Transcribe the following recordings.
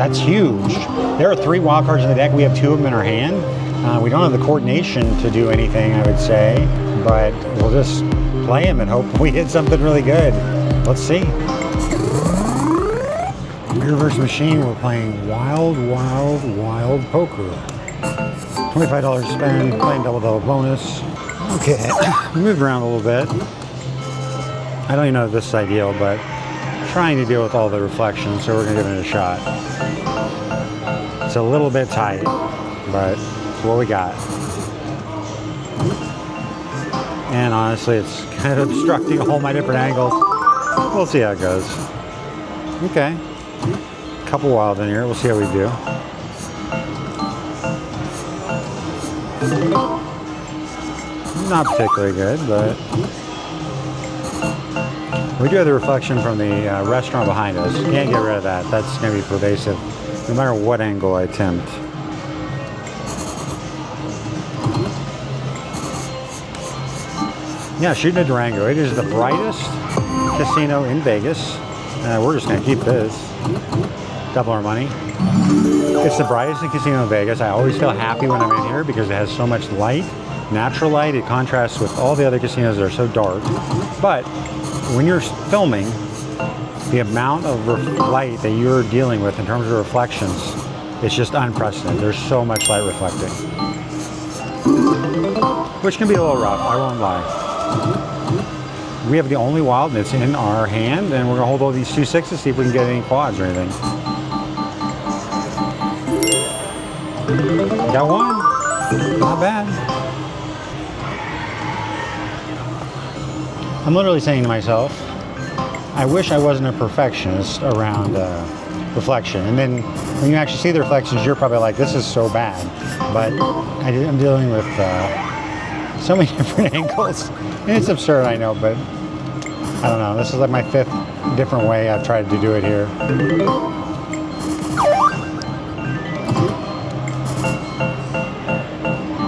That's huge. There are 3 wild cards in the deck. We have 2 of them in our hand. We don't have the coordination to do anything, I would say, but we'll just play them and hope we hit something really good. Let's see. Reverse machine, we're playing wild poker. $25 spend, playing double bonus. Okay, we moved around a little bit. I don't even know if this is ideal, but trying to deal with all the reflections, so we're gonna give it a shot. It's a little bit tight, but it's what we got. And honestly, it's kind of obstructing all my different angles. We'll see how it goes. Okay. Couple wild in here. We'll see how we do. Not particularly good, but we do have the reflection from the restaurant behind us. Can't get rid of that. That's going to be pervasive no matter what angle I attempt. Yeah, shooting at Durango. It is the brightest casino in Vegas. We're just going to keep this. Double our money. It's the brightest casino in Vegas. I always feel happy when I'm in here because it has so much light, natural light. It contrasts with all the other casinos that are so dark. But when you're filming, the amount of light that you're dealing with in terms of reflections, it's just unprecedented. There's so much light reflecting, which can be a little rough, I won't lie. We have the only wild that's in our hand, and we're gonna hold all these 2 sixes, see if we can get any quads or anything. Got one, not bad. I'm literally saying to myself, I wish I wasn't a perfectionist around reflection. And then when you actually see the reflections, you're probably like, this is so bad. But I'm dealing with so many different angles. And it's absurd, I know, but I don't know. This is like my 5th different way I've tried to do it here.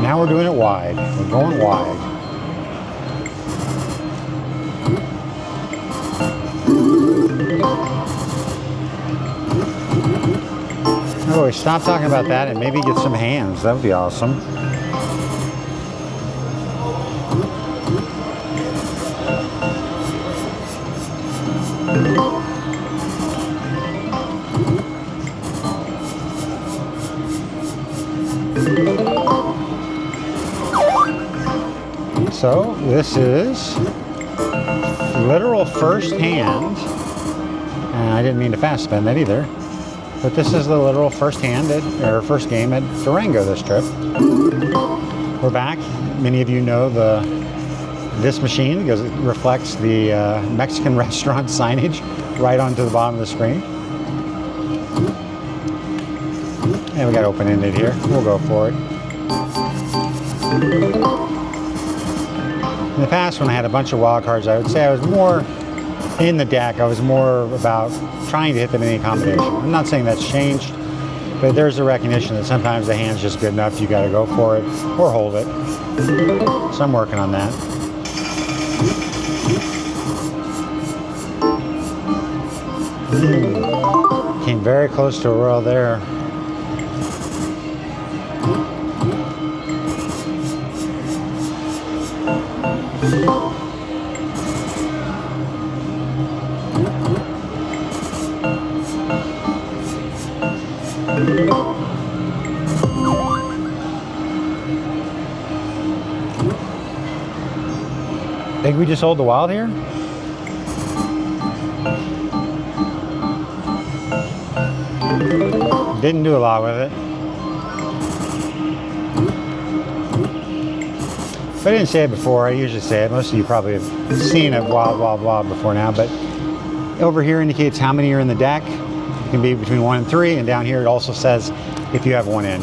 Now we're doing it wide. We're going wide. Oh, stop talking about that and maybe get some hands. That would be awesome. So this is literal first hand, and I didn't mean to fast spend that either, but this is the literal first hand or first game at Durango this trip. We're back. Many of you know this machine because it reflects the Mexican restaurant signage right onto the bottom of the screen. And we got open-ended here. We'll go for it. In the past, when I had a bunch of wild cards, I would say I was more in the deck. I was more about trying to hit them in any combination. I'm not saying that's changed, but there's a recognition that sometimes the hand's just good enough. You got to go for it or hold it. So I'm working on that. Came very close to a royal there. Think we just hold the wild here? Didn't do a lot with it. If I didn't say it before, I usually say it. Most of you probably have seen a wild before now, but over here indicates how many are in the deck. It can be between 1 and 3, and down here it also says if you have 1 in.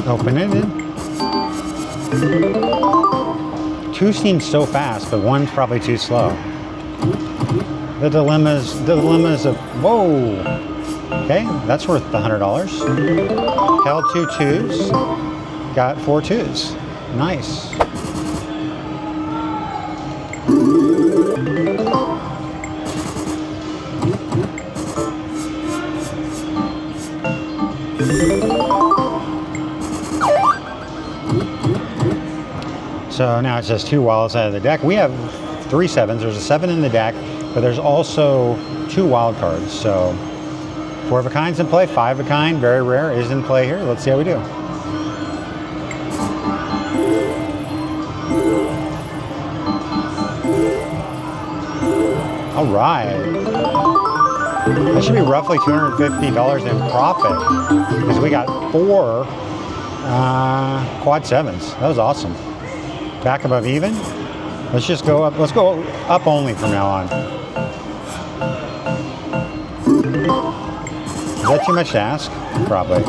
Open-ended. 2 seems so fast, but 1's probably too slow. The dilemmas of, whoa! Okay, that's worth the $100. Held 2 twos. Got 4 twos. Nice. So now it says 2 wilds out of the deck. We have 3 sevens. There's a 7 in the deck, but there's also 2 wild cards. So 4 of a kind's in play, 5 of a kind, very rare, is in play here. Let's see how we do. All right. That should be roughly $250 in profit because we got 4 quad 7s. That was awesome. Back above even. Let's just go up. Let's go up only from now on. Is that too much to ask? Probably.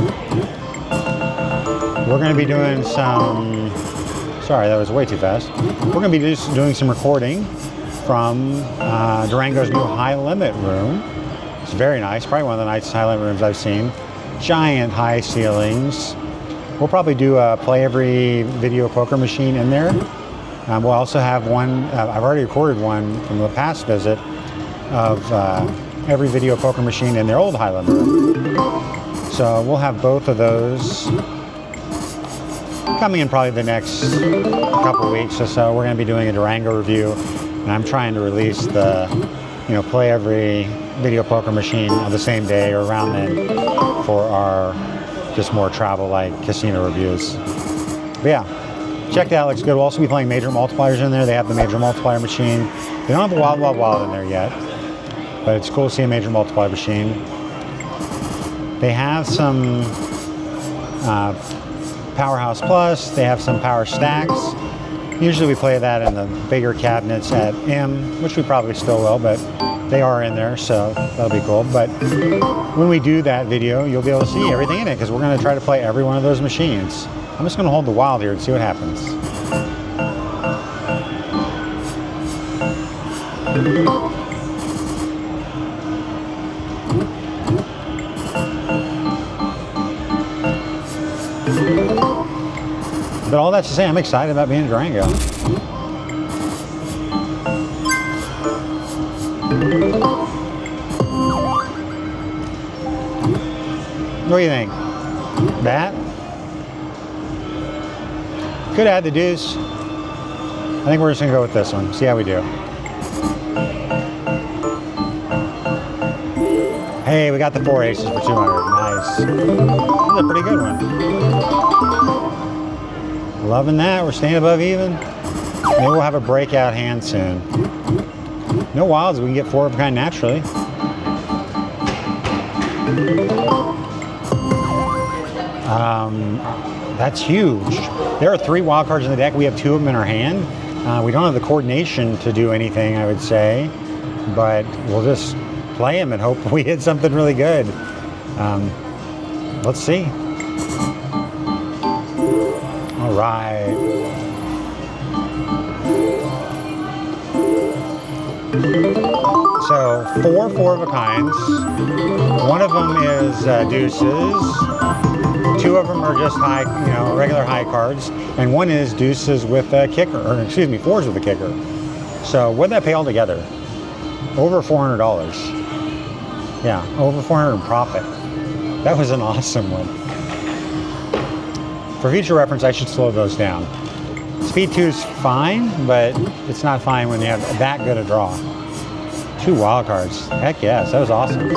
We're going to be doing some... Sorry, that was way too fast. We're going to be just doing some recording from Durango's new high limit room. It's very nice. Probably one of the nicest high limit rooms I've seen. Giant high ceilings. We'll probably do a play every video poker machine in there. We'll also have one, I've already recorded one from the past visit of every video poker machine in their old high limit room. So we'll have both of those coming in probably the next couple weeks or so. We're going to be doing a Durango review, and I'm trying to release the, play every video poker machine on the same day or around then for our just more travel-like casino reviews. But yeah, check that out. Looks good. We'll also be playing major multipliers in there. They have the major multiplier machine. They don't have a Wild Wild Wild in there yet, but it's cool to see a major multiplier machine. They have some Powerhouse Plus. They have some Power Stacks. Usually we play that in the bigger cabinets at M, which we probably still will, but they are in there, so that'll be cool. But when we do that video, you'll be able to see everything in it because we're going to try to play every one of those machines. I'm just going to hold the wild here and see what happens. But all that's to say, I'm excited about being in Durango. What do you think? That? Could add the deuce. I think we're just gonna go with this one. See how we do. Hey, we got the 4 aces for 200. Nice. This is a pretty good one. Loving that. We're staying above even. Maybe we'll have a breakout hand soon. No wilds. We can get 4 of a kind naturally. That's huge. There are 3 wild cards in the deck. We have 2 of them in our hand. We don't have the coordination to do anything, I would say, but we'll just play them and hope we hit something really good. Let's see. All right. So 4 of a kinds. One of them is deuces. 2 of them are just high, regular high cards, and 1 is deuces with a kicker, or excuse me, 4s with a kicker. So what'd that pay all together? Over $400. Yeah, over 400 in profit. That was an awesome one. For future reference, I should slow those down. Speed 2's fine, but it's not fine when you have that good a draw. 2 wild cards. Heck yes, that was awesome.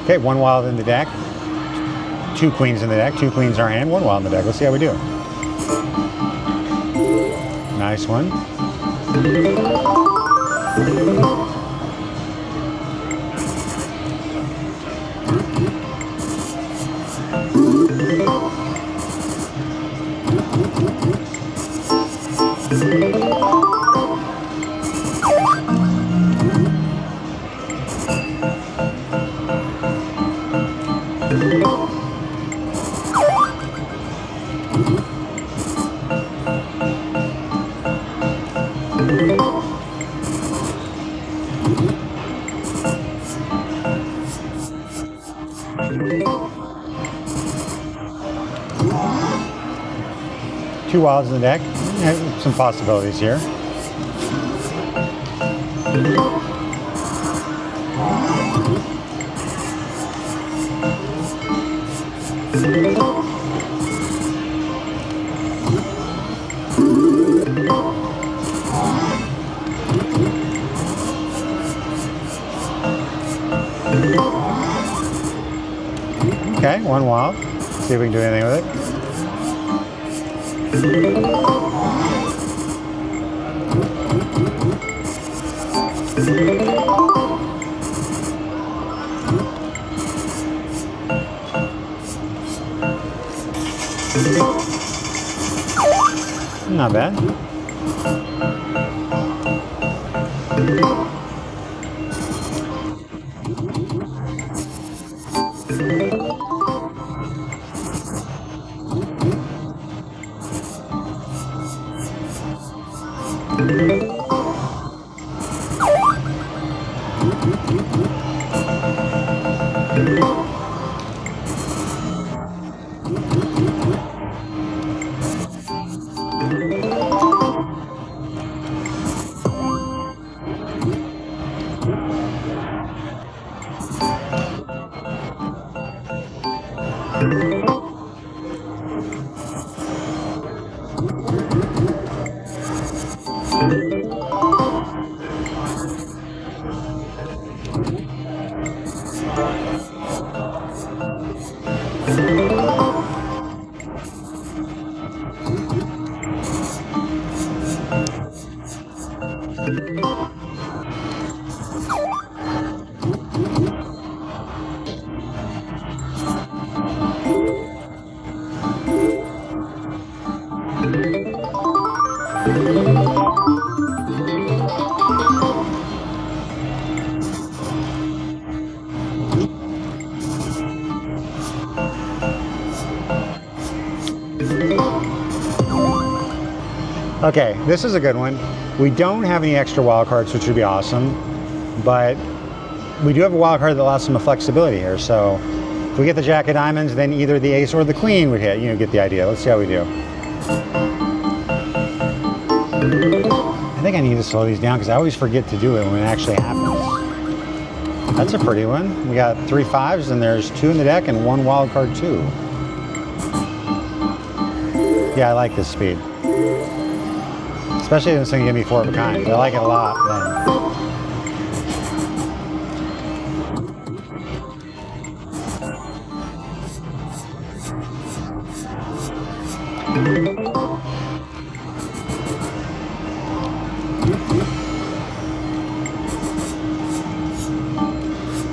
Okay, 1 wild in the deck, 2 queens in the deck, 2 queens in our hand, 1 wild in the deck. Let's see how we do. Nice one. Two wilds in the deck. Some possibilities here. Okay, one wild. See if we can do anything with it. Not bad. Okay, this is a good one. We don't have any extra wild cards, which would be awesome, but we do have a wild card that allows some flexibility here. So if we get the jack of diamonds, then either the ace or the queen would hit. You know, get the idea. Let's see how we do. I think I need to slow these down because I always forget to do it when it actually happens. That's a pretty one. We got 3 5s and there's 2 in the deck and 1 wild card 2. Yeah, I like this speed. Especially if it's going to give me 4 of a kind. I like it a lot then.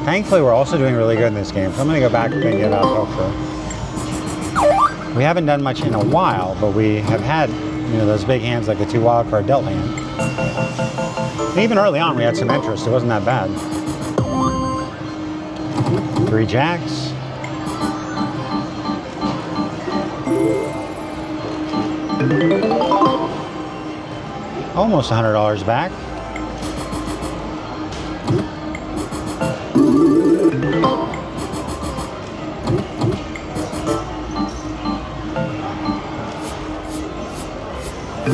Thankfully, we're also doing really good in this game, so I'm going to go back and get about poker. We haven't done much in a while, but we have had, you know, those big hands like the 2 wild card dealt hand. And even early on, we had some interest. It wasn't that bad. 3 jacks. Almost $100 back. I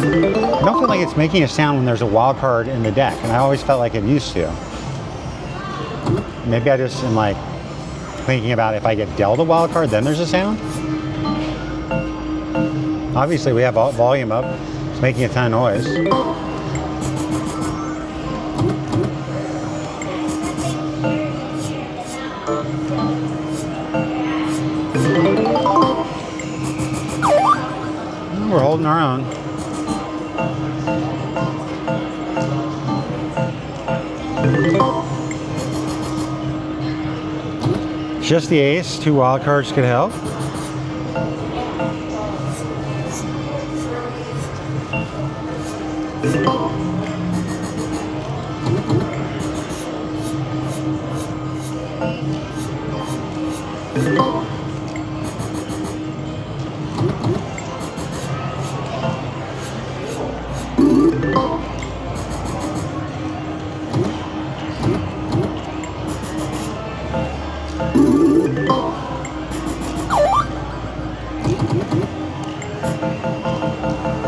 don't feel like it's making a sound when there's a wild card in the deck, and I always felt like it used to. Maybe I just am like thinking about if I get dealt a wild card, then there's a sound. Obviously, we have volume up. It's making a ton of noise. We're holding our own. Just the ace, 2 wild cards could help.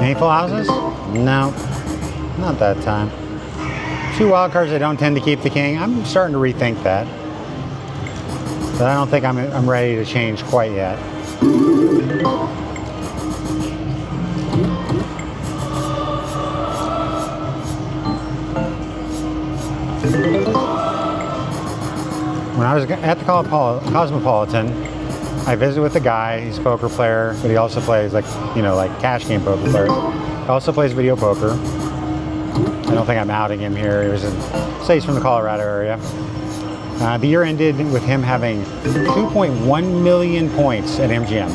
Any full houses? No, not that time. 2 wild cards, I don't tend to keep the king. I'm starting to rethink that. But I don't think I'm ready to change quite yet. When I was at the Cosmopolitan, I visited with a guy. He's a poker player, but he also plays like cash game poker player. He also plays video poker. I don't think I'm outing him here. He was he's from the Colorado area. The year ended with him having 2.1 million points at MGM.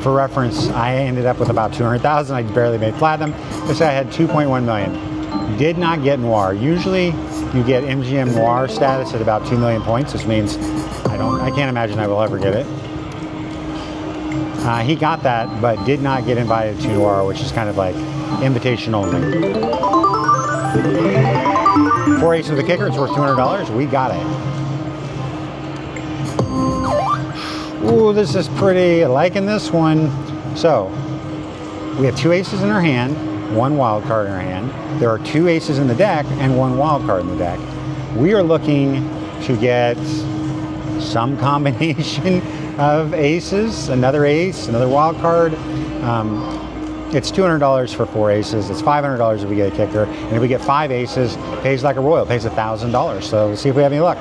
For reference, I ended up with about 200,000. I barely made platinum. This guy had 2.1 million. Did not get Noir. Usually, you get MGM Noir status at about 2 million points, which means I can't imagine I will ever get it. He got that, but did not get invited to Noir, which is kind of like invitation only. 4 aces with a kicker, it's worth $200. We got it. Ooh, this is pretty. Liking this one. So, we have 2 aces in our hand, 1 wild card in our hand. There are 2 aces in the deck and 1 wild card in the deck. We are looking to get some combination of aces, another ace, another wild card. It's $200 for 4 aces. It's $500 if we get a kicker. And if we get 5 aces, it pays like a royal. It pays $1,000. So let's see if we have any luck.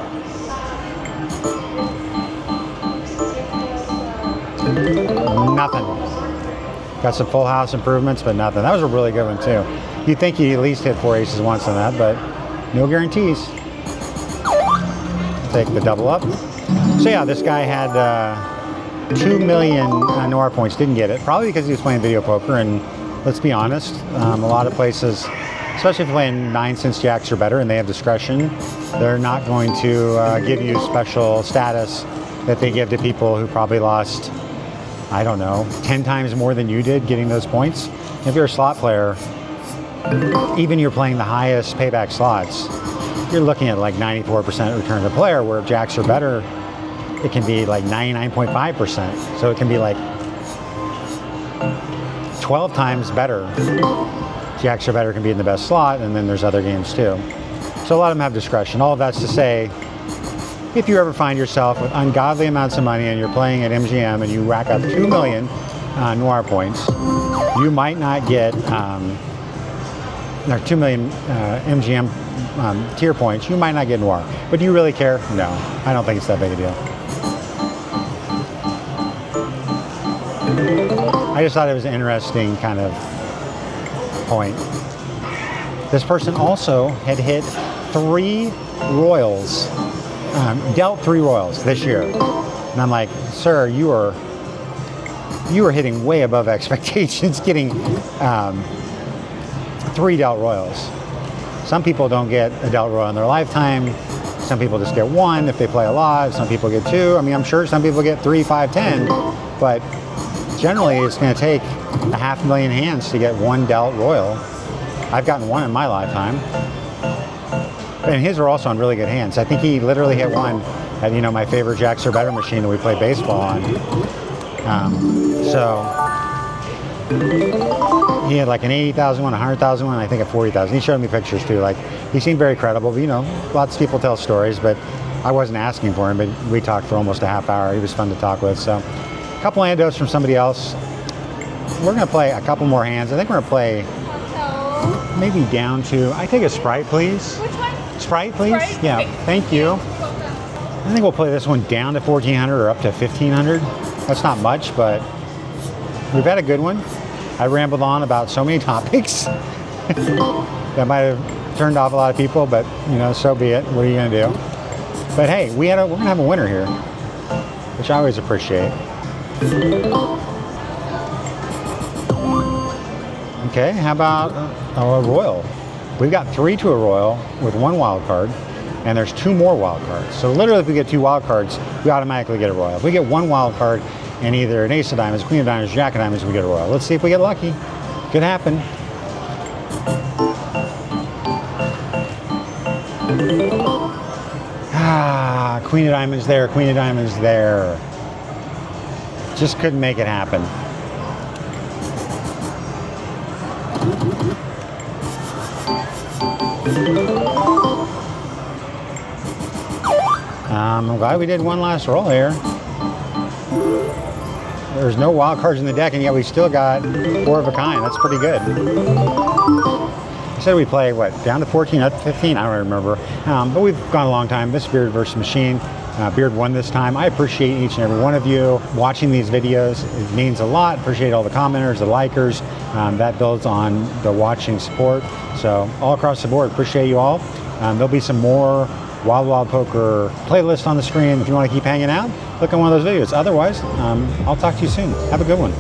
Nothing. Got some full house improvements, but nothing. That was a really good one too. You'd think you at least hit 4 aces once on that, but no guarantees. Take the double up. So yeah, this guy had 2 million Noir points, didn't get it. Probably because he was playing video poker, and let's be honest, a lot of places, especially if you're playing 9-cents jacks or better and they have discretion, they're not going to give you special status that they give to people who probably lost, I don't know, 10 times more than you did getting those points. If you're a slot player, even you're playing the highest payback slots, you're looking at like 94% return to player, where if jacks are better, it can be like 99.5%. So it can be like 12 times better. Jacks are better can be in the best slot, and then there's other games too. So a lot of them have discretion. All of that's to say, if you ever find yourself with ungodly amounts of money and you're playing at MGM and you rack up 2 million Noir points, you might not get 2 million MGM tier points. You might not get Noir. But do you really care? No, I don't think it's that big a deal. I just thought it was an interesting kind of point. This person also had hit 3 royals, dealt 3 royals this year. And I'm like, sir, you are hitting way above expectations, getting 3 dealt royals. Some people don't get a dealt royal in their lifetime. Some people just get 1 if they play a lot. Some people get 2. I mean, I'm sure some people get 3, 5, 10, but generally it's going to take 500,000 hands to get 1 dealt royal. I've gotten 1 in my lifetime. And his are also on really good hands. I think he literally hit 1 at, my favorite jacks or better machine that we play baseball on. So he had like an 80,000 one, 100,000 one, I think a 40,000. He showed me pictures too. Like, he seemed very credible. But, lots of people tell stories, but I wasn't asking for him. But we talked for almost a half hour. He was fun to talk with. So, a couple anecdotes from somebody else. We're going to play a couple more hands. I think we're going to play maybe down to. I take a Sprite, please. Which one? Sprite, please. Sprite? Yeah, Okay. thank you. I think we'll play this one down to 1,400 or up to 1,500. That's not much, but we've had a good one. I rambled on about so many topics that might have turned off a lot of people, but you know, so be it. What are you gonna do? But hey, we're gonna have a winner here, which I always appreciate. Okay, how about a royal? We've got 3 to a royal with 1 wild card, and there's 2 more wild cards. So literally, if we get 2 wild cards, we automatically get a royal. If we get 1 wild card and either an ace of diamonds, queen of diamonds, jack of diamonds, we get a royal. Let's see if we get lucky. Could happen. Ah, queen of diamonds there, queen of diamonds there. Just couldn't make it happen. I'm glad we did one last roll here. There's no wild cards in the deck, and yet we still got 4 of a kind. That's pretty good. I said we play, what, down to 14, up to 15? I don't remember. But we've gone a long time. This Beard versus Machine. Beard won this time. I appreciate each and every one of you watching these videos. It means a lot. Appreciate all the commenters, the likers. That builds on the watching support. So all across the board, appreciate you all. There'll be some more Wild Wild Poker playlist on the screen. If you want to keep hanging out, look at one of those videos. Otherwise, I'll talk to you soon. Have a good one.